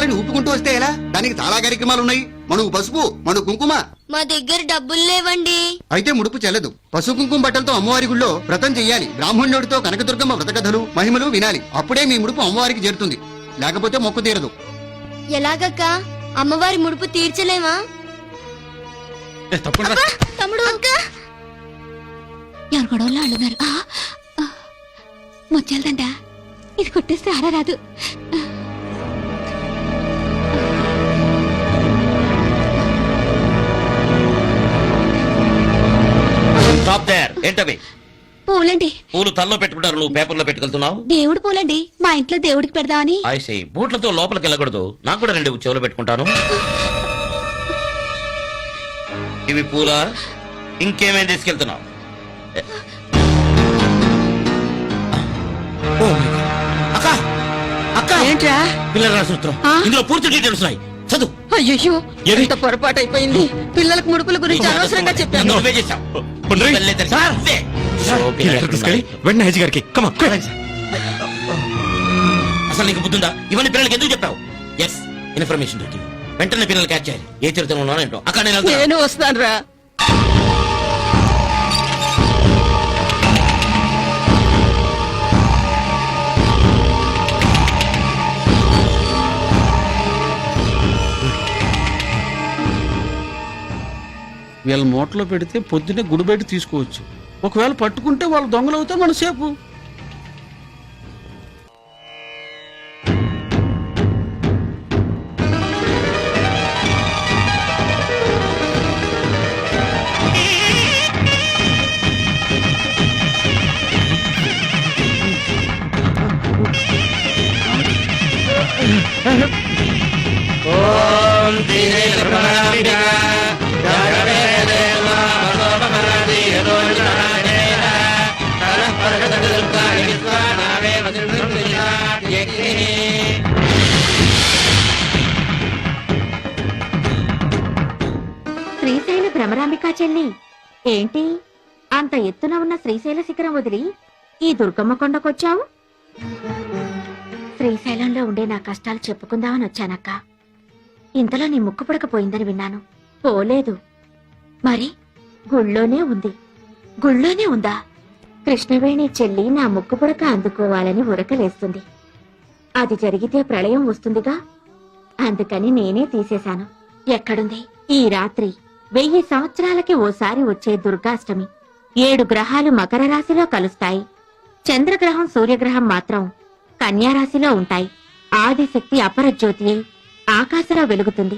కావాలని ఊపుకుంటూ వస్తే ఎలా? దానికి చాలా కార్యక్రమాలు ఉన్నాయి. మనుగు పసుపు, మనుగు కుంకుమ. మా దగ్గర డబ్బులు లేవండి. అయితే ముడుపు చెల్లదు. పసుపు కుంకుమ బట్టలతో అమ్మవారి గుళ్ళో వ్రతం చెయ్యాలి. బ్రాహ్మణుడితో కనకదుర్గమ్మ వ్రత కథలు మహిమలు వినాలి. అప్పుడే మీ ముడుపు అమ్మవారికి చేరుతుంది. లేకపోతే మొక్కు తీరదు. ఎలాగక్క? అమ్మవారి ముడుపు తీర్చలేమా? తమ్ముడు అక్క ఎవరు గొడవల్లో అల్లున్నారు. ముచ్చాలదంట. ఇది కొట్టేస్తే ఆరా రాదు. ఏంటవి? పూలండి. పూలు తల్లో పెట్టుకుంటారు, నువ్వు పేపర్లో పెట్టుకెళ్తున్నావు. దేవుడు పూలండి, మా ఇంట్లో దేవుడికి పెడదామని. ఐసీ బూట్లతో లోపలికి వెళ్ళకూడదు. నాకు కూడా 2 చెవులు పెట్టుకుంటాను. ఇవి పూలా? ఇంకేమేం తీసుకెళ్తున్నావు? ఏంట్రా? పిల్లల సూత్రం ఇందులో పూర్తి డీటెయిల్స్ ఉన్నాయి. చదువు. అయ్యో, ఎంత పొరపాటు అయిపోయింది. పిల్లలకు ముడుపుల గురించి అనవసరంగా చెప్పాను. అసలు నీకు బుద్ధుందా? ఇవన్నీ పిల్లలకి ఎందుకు చెప్పావు? ఎస్, ఇన్ఫర్మేషన్ దొరికింది. వెంటనే పిల్లలు క్యాచ్ చేయాలి. ఏ చరిత్ర ఉన్నానంటో అక్కడ నేను వస్తాను రా. వీళ్ళ మూటలో పెడితే పొద్దున్నే గుడి బయట తీసుకోవచ్చు. ఒకవేళ పట్టుకుంటే వాళ్ళు దొంగలు అవుతే మన సేపు. శ్రీశైల భ్రమరాంబికా చెల్లి, ఏంటి అంత ఎత్తున ఉన్న శ్రీశైల శిఖరం వదిలి ఈ దుర్గమ్మ కొండకొచ్చావు? శ్రీశైలంలో ఉండే నా కష్టాలు చెప్పుకుందామని వచ్చానక్క. ఇంతలో నీ ముక్కు పుడకపోయిందని విన్నాను. పోలేదు. మరి గుళ్ళోనే ఉంది. గుళ్ళోనే ఉందా? కృష్ణవేణి చెల్లి నా ముక్కు పుడక అందుకోవాలని ఉరకలేస్తుంది. అది జరిగితే ప్రళయం వస్తుందిగా, అందుకని నేనే తీసేశాను. ఎక్కడుంది? ఈ రాత్రి 1000 సంవత్సరాలకి ఓసారి వచ్చే దుర్గాష్టమి. 7 గ్రహాలు మకర రాశిలో కలుస్తాయి. చంద్రగ్రహం సూర్యగ్రహం మాత్రం కన్యారాశిలో ఉంటాయి. ఆదిశక్తి అపరజ్యోతి అయి ఆకాశంలో వెలుగుతుంది.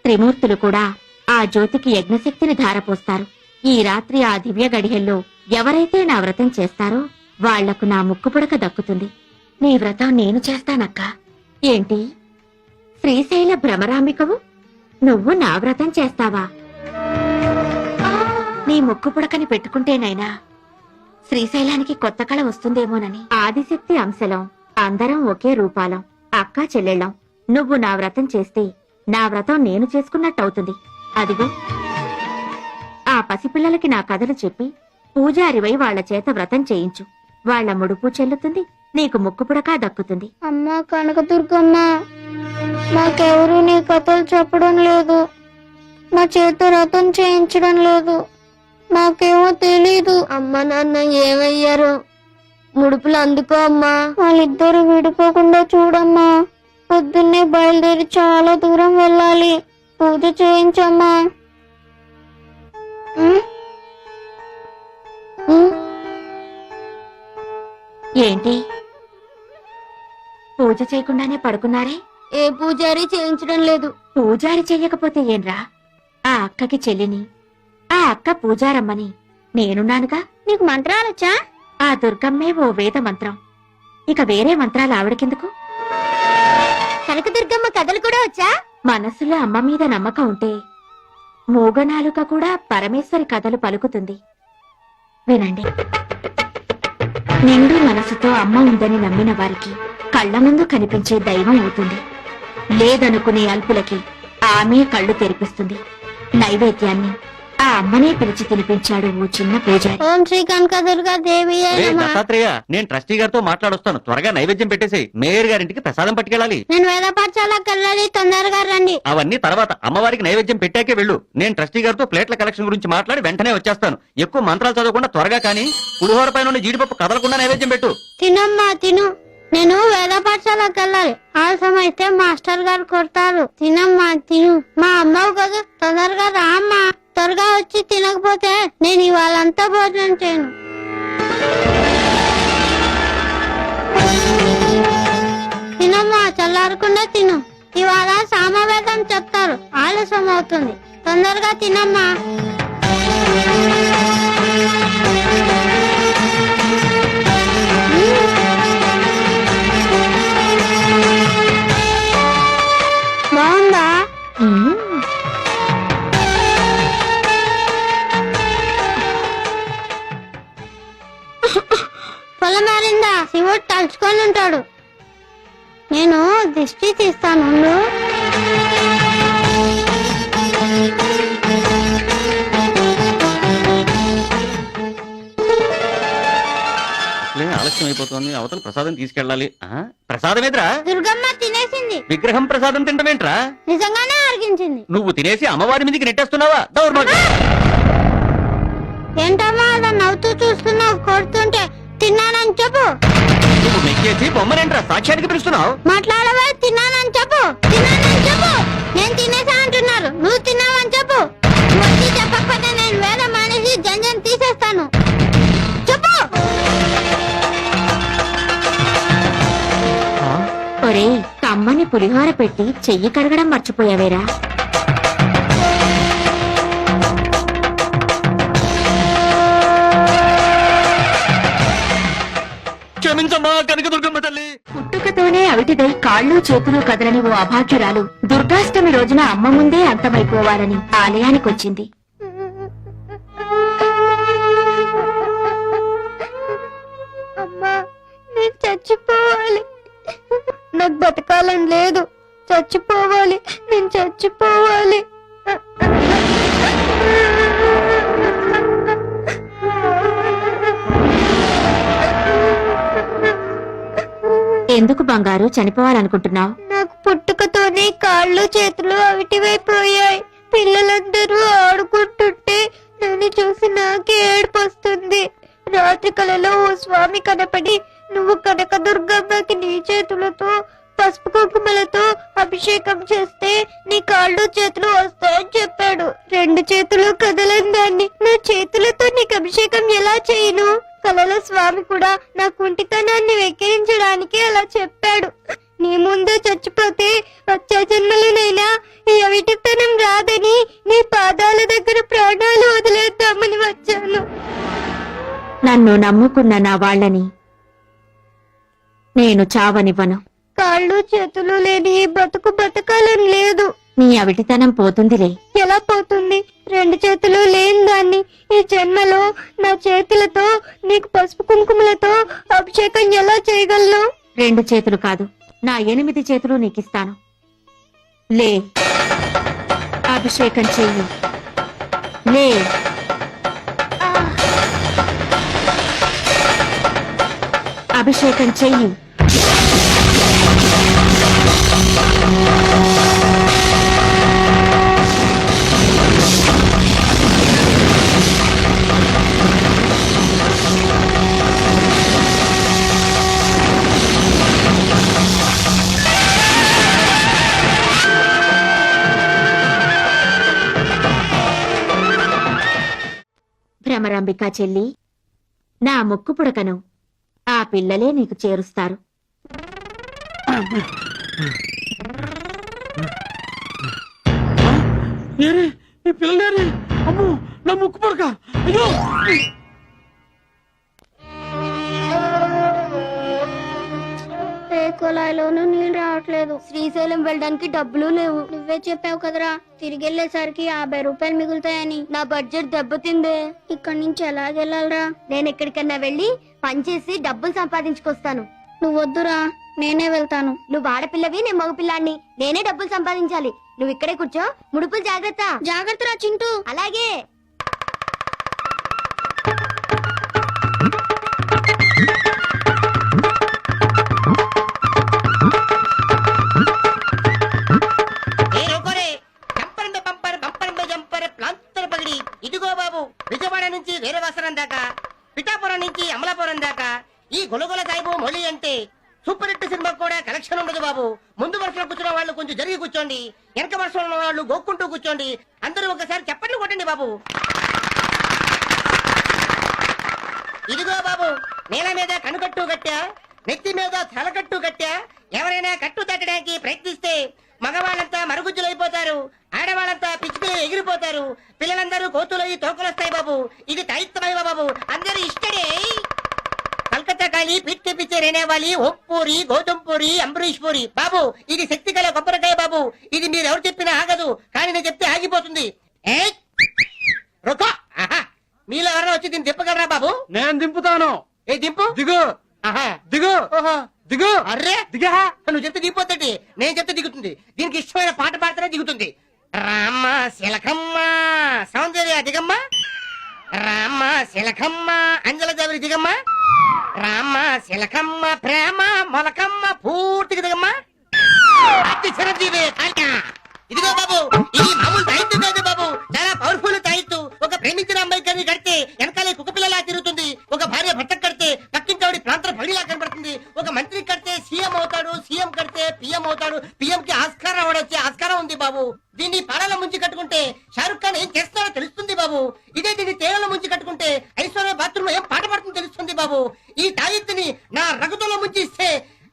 త్రిమూర్తులు కూడా ఆ జ్యోతికి యజ్ఞశక్తిని ధారపోస్తారు. ఈ రాత్రి ఆ దివ్య గడియల్లో ఎవరైతే నా వ్రతం చేస్తారో వాళ్లకు నా ముక్కుపుడక దక్కుతుంది. నీ వ్రతం నేను చేస్తానక్కా. ఏంటి? శ్రీశైల భ్రమరాంబికవు నువ్వు నా వ్రతం చేస్తావా? నీ ముక్కుపుడకని పెట్టుకుంటేనైనా శ్రీశైలానికి కొత్త కళ వస్తుందేమోనని. ఆదిశక్తి అంశలం, అందరం ఒకే రూపాలం, అక్కా చెల్లెళ్ళం. నువ్వు నా వ్రతం చేస్తే నా వ్రతం నేను చేసుకున్నట్టవుతుంది. అదిగో ఆ పసిపిల్లలకి నా కథలు చెప్పి పూజారివై వాళ్ల చేత వ్రతం చేయించు. వాళ్ల ముడుపు చెల్లుతుంది, నీకు ముక్కుపుడకా దక్కుతుంది. అమ్మా కనకదుర్గమ్మ, నాకెవరూ నీ కథలు చెప్పడం లేదు. నా చేత వ్రతం చేయించడం లేదు. నాకేమో తెలీదు. అమ్మ నాన్న ఏమయ్యారు? ముడుపులు అందుకో అమ్మా. వాళ్ళిద్దరూ విడిపోకుండా చూడమ్మా. పొద్దున్నే బయలుదేరి చాలా దూరం వెళ్ళాలి. పూజ చేయించమ్మా. ఏంటి పూజ చేయకుండానే పడుకున్నారే? ఏ పూజారి చేయించడం లేదు. పూజారి చెయ్యకపోతే ఏంరా? ఆ అక్కకి చెల్లిని, ఆ అక్క పూజారమ్మని నేనున్నానుగా. నీకు మంత్రాలొచ్చా? ఆ దుర్గమ్మే ఓ వేద మంత్రం. ఇక వేరే మంత్రాలు ఆవిడకెందుకు? కనకదుర్గమ్మ కథలు కూడా వచ్చా? మనసులో అమ్మ మీద నమ్మకం ఉంటే మూగనాలుక కూడా పరమేశ్వరి కథలు పలుకుతుంది. వినండి. నిండు మనసుతో అమ్మ ఉందని నమ్మిన వారికి కళ్ల ముందు కనిపించే దైవం అవుతుంది. లేదనుకునే అల్పులకి ఆమె కళ్ళు తెరిపిస్తుంది. నైవేద్యాన్ని ఆ అమ్మనే పిలిచి తినిపించాడు ఓ చిన్న పూజారి. ఓం శ్రీ కనకదుర్గా దేవి దత్తాత్రేయ, నేను ట్రస్టీ గారితో మాట్లాడొస్తాను. త్వరగా నైవేద్యం పెట్టేసేయ్. మేయర్ గారింటికి ప్రసాదం పట్టుకెళ్ళాలి. నేను వేద పాఠశాలకు వెళ్ళాలి, తొందరగా రండి. అవన్నీ తర్వాత, అమ్మవారికి నైవేద్యం పెట్టాకే వెళ్ళు. నేను ట్రస్టీ గారితో ప్లేట్ల కలెక్షన్ గురించి మాట్లాడి వెంటనే వచ్చేస్తాను. ఎక్కువ మంత్రాలు చదవకుండా త్వరగా కానీ పులిహోర పైన జీడిపప్పు కదలకుండా నైవేద్యం పెట్టు. తినమ్మా తిను. నేను వేద పాఠశాలకు వెళ్ళాలి. ఆలస్యం అయితే మాస్టర్ గారు కొడతారు. తినమ్మా తిను. మా అమ్మవు కదా, తొందరగా రా అమ్మా. త్వరగా వచ్చి తినకపోతే నేను ఇవాళంతా భోజనం చేయను. తినమ్మా, చల్లారకుండా తిను. ఇవాళ సామవేదం చెప్తారు, ఆలస్యం అవుతుంది. తొందరగా తినమ్మా. బాగుందా? పొలం మారిందా? శివుడు తలుచుకొని ఉంటాడు. నేను దిష్టి తీస్తాను. ఆలస్యం అయిపోతుంది. అవతల ప్రసాదం తీసుకెళ్ళాలి. ప్రసాదం ఎదురా? దుర్గమ్మ తినేసింది. విగ్రహం ప్రసాదం తింటమేంట్రా? నిజంగానే అరిగించింది. నువ్వు తినేసి అమ్మవారి మీదకి నెట్టేస్తున్నావా? దౌర్భాగ్యం. ఏంటమ్మా అలా నవ్వుతూ చూస్తున్నావు? కొడుతుంటే తిన్నానని చెప్పు. నువ్వు మెక్కేసి బొమ్మనేంట్రా సాక్ష్యానికి పిలుస్తున్నావు? మాట్లాడవే. తిన్నానని చెప్పు. తిన్నానని చెప్పు. నేను తినేసా అంటున్నారు, నువ్వు తిన్నావని చెప్పు. నువ్వు వచ్చి చెప్పకపోతే నేను వేరే మానేసి జంజం తీసేస్తాను. చెప్పు. ఒరే, కమ్మని పులిహోర పెట్టి చెయ్యి కడగడం మర్చిపోయావేరా? క్షమించమ్మా కనకదుర్గమ్మ తల్లి. పుట్టుకతోనే అవిటిదై కాళ్ళు చేతులు కదలని ఓ అభాగ్యురాలు దుర్గాష్టమి రోజున అమ్మ ముందే అంతమైపోవాలని ఆలయానికొచ్చింది. అమ్మా, నేను చచ్చిపోవాలి. నాకు బతకాలని లేదు. చచ్చిపోవాలి. నేను చచ్చిపోవాలి. ఎందుకు బంగారు చనిపోవాలనుకుంటున్నావు? నాకు పుట్టుకతోనే కాళ్ళు చేతులు అవిటివైపోయాయి. పిల్లలందరూ ఆడుకుంటుంటే నన్ను చూసి నాకే ఏడుపు వస్తుంది. రాత్రి కలలో ఓ స్వామి కనపడి, నువ్వు కనకదుర్గమ్మకి నీ చేతులతో పసుపు కుంకుమలతో అభిషేకం చేస్తే నీ కాళ్ళు చేతులు వస్తాయని చెప్పాడు. 2 చేతులు కదలని దాన్ని నా చేతులతో నీకు అభిషేకం ఎలా చేయను? కలలో స్వామి కూడా నా కుంటితనాన్ని వెక్కిరించడానికి అలా చెప్పాడు. నీ ముందు చచ్చిపోతే వచ్చే జన్మలోనైనా ఈ అవిటితనం రాదని నీ పాదాల దగ్గర ప్రాణాలు వదిలేద్దామని వచ్చాను. నన్ను నమ్ముకున్న నా వాళ్ళని నేను చావనివ్వను. కాళ్ళు చేతులు లేని ఈ బతుకు బతకాలని లేదు. నీ అవిటితనం పోతుందిలే. ఎలా పోతుంది? 2 చేతులు లేని దాన్ని ఈ జన్మలో నా చేతులతో నీకు పసుపు కుంకుమలతో అభిషేకం ఎలా చేయగలను? 2 చేతులు కాదు, నా 8 చేతులు నీకిస్తాను. లే, అభిషేకం చెయ్యి. లే. అభిషేకం చెయ్యి. భ్రమరాంబికా చెల్లి, నా ముక్కు పుడకను ఆ పిల్లలే నీకు చేరుస్తారు. ఏరే, ఈ పిల్లలేరే? అమ్మో, నా ముక్కు పడక. అయ్యో, ఏ కుళాయిలోనూ నీళ్ళు రావట్లేదు. శ్రీశైలం వెళ్ళడానికి డబ్బులు లేవు. నువ్వే చెప్పావు కదరా, తిరిగి వెళ్ళేసరికి 50 రూపాయలు మిగులుతాయని. నా బడ్జెట్ దెబ్బతిందే. ఇక్కడి నుంచి ఎలాగెళ్ళాలరా? నేను ఎక్కడికన్నా వెళ్ళి పనిచేసి డబ్బులు సంపాదించుకొస్తాను. నువ్వు వద్దురా, నేనే వెళ్తాను. నువ్వు ఆడపిల్లవి, నేను మగపిల్లాన్ని. నేనే డబ్బులు సంపాదించాలి. నువ్వు ఇక్కడే కూర్చో. ముడుపులు జాగ్రత్త. జాగ్రత్త రా చింటూ. అలాగే. ముందు వరుసలో కూర్చున్న వాళ్ళు కొంచెం జరిగి కూర్చోండి, వెనక వరుసలో ఉన్న వాళ్ళు గోక్కుంటూ కూర్చోండి. అందరూ ఒకసారి చప్పట్లు కొట్టండి బాబు. ఇదిగో బాబు, నేల మీద కనుకట్టు కట్టా, నెత్తి మీద తలకట్టు కట్టా. ఎవరైనా కట్టు తట్టడానికి ప్రయత్నిస్తే మగవాళ్ళంతా మరుగుజ్జులైపోతారు, ఆడవాళ్ళంతా పిచ్చిపిల్లలు ఎగిరిపోతారు, పిల్లలందరూ కోతులయ్యి తోకలొస్తాయి బాబు. ఇది తైత్తమై బాబు, అందరూ ఇష్టడే. కలకత్తా కాలి, పిచ్చి పిచ్చి రేనేవాలి, ఒప్పూరి, గోధుమ పూరి, అంబరీష్ పూరి. బాబు ఇది శక్తి గల కొబ్బరికాయ బాబు. ఇది మీరు ఎవరు చెప్పినా ఆగదు, కానీ నేను చెప్తే ఆగిపోతుంది. ఏయ్! రుకో. ఆహా. మీలో ఎవరైనా వచ్చి దీన్ని దిప్పగలరా బాబు? నేను దింపుతాను. ఏ దింపు. దిగు ఆహా. దిగు ఓహో. దిగు. అర్రే దిగా. నువ్వు చెప్తే దిగిపోతుంది, నేను చెప్తే దిగుతుంది. దీనికి ఇష్టమైన పాట పాడితేనే దిగుతుంది. రామ శిలకమ్మ సౌందర్య దిగమ్మ, రామ శిలకమ్మ అంజల దేవరి దిగమ్మ, రామ శిలకమ్మ ప్రేమ మొలకమ్మ పూర్తిగా దిగమ్మ. అతి చిరంజీవి కాళికా. ఇదిగో బాబు, ఇది మామూలు తాయిత్తు కాదు బాబు, చాలా పవర్ఫుల్ తాయిత్తు. ఒక ప్రేమించిన అమ్మాయి గారిని కడితే వెనకాలే కుక్కపిల్లలా తిరుగుతుంది. ఒక భార్య భర్త కడితే పక్కింటోడి ప్రాంతం పడిలా కనబడుతుంది. ఒక మంత్రి కడితే సీఎం అవుతాడు, సీఎం కడితే పిఎం అవుతాడు, పిఎం కి ఆస్కారం అవడొచ్చే ఆస్కారం ఉంది బాబు. దీన్ని పాలలో ముంచి కట్టుకుంటే షారుఖ్ ఖాన్ ఏం చేస్తాడో తెలుస్తుంది బాబు. ఇదే దీన్ని తేలలో ముంచి కట్టుకుంటే ఐశ్వర్య బాత్రూమ్ లో ఏం పాట పడుతుందో తెలుస్తుంది బాబు. ఈ తాయిత్తుని నా రగతులో ముంచి ఇస్తే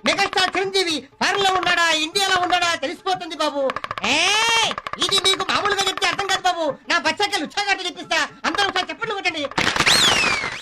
మెగాస్టార్ చిరంజీవి ఫారెన్ లో ఉన్నాడా, ఇండియాలో ఉన్నాడా తెలిసిపోతుంది బాబు. ఇది మీకు మామూలుగా చెప్తే అర్థం కాదు బాబు. నా